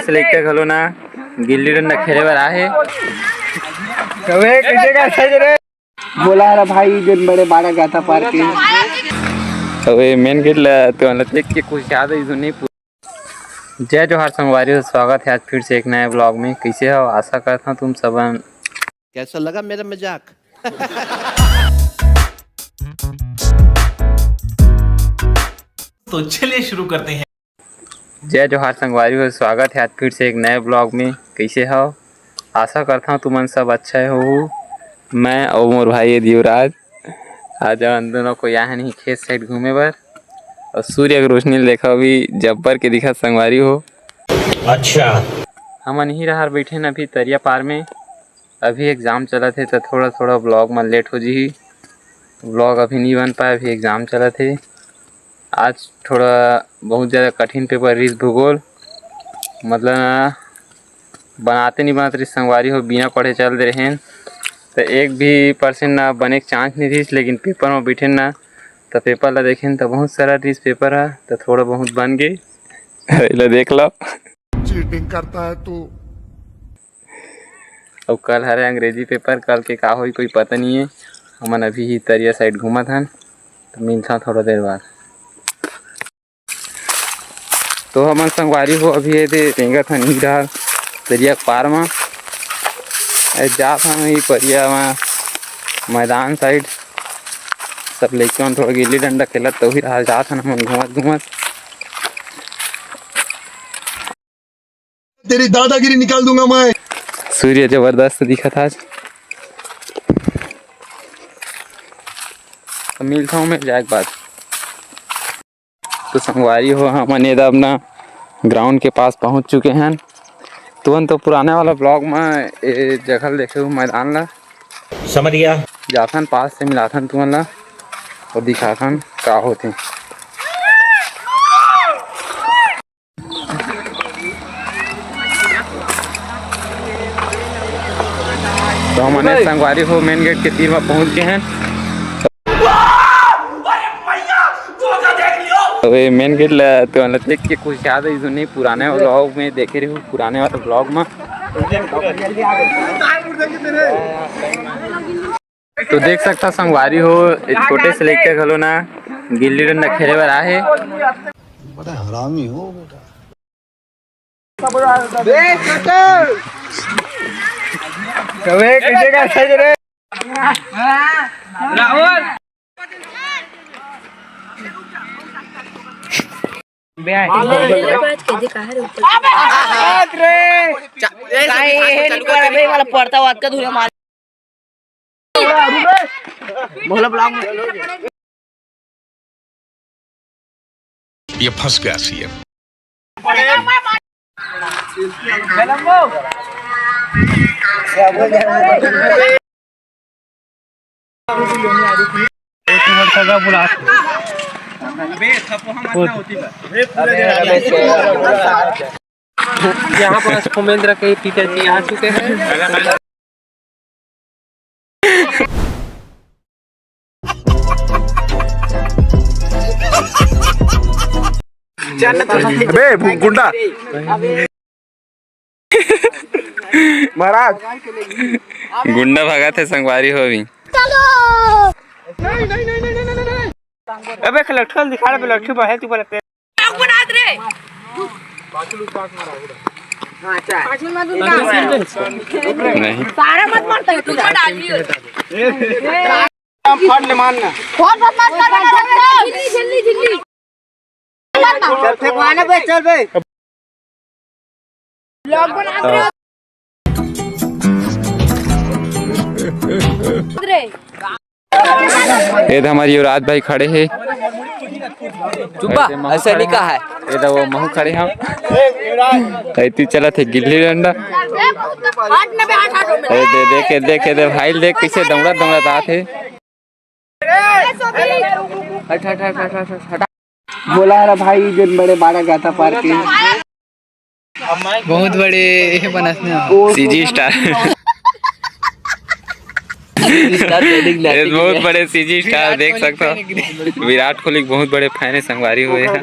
लेके घलो ना गिल्ली डंडा खेले बर आहे। बोला रहा भाई दिन बड़े बाड़ा गाता पार के अबे मेन गेट ला तो देख के कुछ याद है नहीं। जय जोहार संगवारी हो, स्वागत है आज फिर से एक नए ब्लॉग में। कैसे हो? आशा करता हूँ तुम सब। कैसा लगा मेरा मजाक? तो चलिए शुरू करते हैं। जय जोहार संगवारी हो, स्वागत है आज फिर से एक नए ब्लॉग में। कैसे हो? आशा करता हूँ तुम सब अच्छा हो। मैं और मोर भाई युवराज आज हम दोनों को यहाँ नहीं खेत साइड घूमे बर, और सूर्य की रोशनी देखा भी जब्बर के दिखा संगवारी हो। अच्छा, हम नहीं रहा बैठे न अभी तरिया पार में। अभी एग्ज़ाम चला थे तो थोड़ा थोड़ा ब्लॉग में लेट हो जी। ब्लॉग अभी नहीं बन पाया, अभी एग्ज़ाम चला थे। आज थोड़ा बहुत ज़्यादा कठिन पेपर रही भूगोल, मतलब बनाते नहीं बनाते संगवारी हो, बिना पढ़े चल दे रहे हैं। तो 1% ना बने के चांस नहीं रही, लेकिन पेपर में बैठे ना तो पेपर ला देखें तो बहुत सारा रही पेपर है, तो थोड़ा बहुत बन गए। देख लो चीटिंग करता है तू। और कल हरे अंग्रेजी पेपर, कल के का हो कोई पता नहीं है। हमन अभी ही तरिया साइड घूमा था, तो मिलता थोड़ा देर बाद। तो हमन संगवारी हो अभी टेंगा था नहीं रहा तरिया पार में जा था परिया में मैदान साइड। सब लेके थोड़ा गिल्ली डंडा खेलत तो ही रहा जा था हम घूमत घूमत। तेरी दादागिरी निकाल दूंगा मैं। सूर्य जबरदस्त दिखा था आज। तो मिलता हूँ मैं जाए बाद। तो संगवारी हो हम अपना ग्राउंड के पास पहुँच चुके हैं। तुरंत तो पुराने वाला ब्लॉग में जगह देखे हुए मैदान ला समझ गया। जाथन पास से मिलाथन तुमन ला और दिखाथन का होते। तो हमने संगवारी हो मेन गेट के तीर में पहुंच गए हैं। तो मेन गेट ला तो देख के कुछ याद है नहीं, पुराने ब्लॉग में देखे रहे हो, पुराने वाले ब्लॉग में। तो देख सकता संगवारी हो छोटे से लेके घलो ना गिल्ली डंडा खेले बर आहे। बड़ा हरामी हो बेटा। पड़ता वाद का धुरे मार ये फंस गया सीएम। यहाँ पर सुमेंद्र के पिताजी आ चुके हैं। बे गुंडा महाराज गुंडा भगा थे संगवारी हो अभी। अबे लट्ठू दिखा रहे, लट्ठू बहे तू बोलते नहीं सारा मत मारता है तू डाल दियो। फट ले मारना बहुत बदमाश कर रहा है। जल्दी जल्दी चल फेंकवाना बे, चल बे ब्लॉग बना दे रे। ये तो हमारी युवराज भाई खड़े हैं। ऐसा नहीं कहा है। ये तो वो महू खड़े हम तू चला थे गिल्ली डंडा। देखे दे भाई, देख कैसे दौड़ा दौड़ा आते। बोला रहा भाई दिन बड़े बाड़ा गाता पार के बहुत बड़े बनाते सीजी स्टार बहुत बड़े सीजी स्टार देख सकते हो। विराट कोहली बहुत बड़े फैन है संगवारी हुए हैं।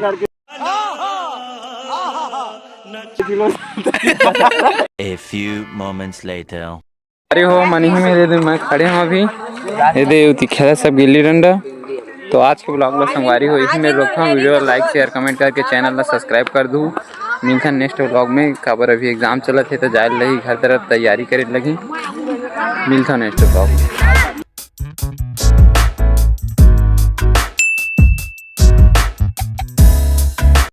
A few moments later. अरे हो मनी ही मेरे दिन मैं खड़े हूँ अभी ये दे खेला सब गिल्ली डंडा। तो आज के ब्लॉग ला संगवारी हो यही मेरे रोकता हूँ। वीडियो लाइक शेयर कमेंट करके चैनल ला सब्सक्राइब कर दूँ। मिलता नेक्स्ट ब्लॉग में। खबर अभी एग्जाम चलत है तो जाए लगी घर तरफ तैयारी करे लगी। मिलता नेक्स्ट ब्लॉग।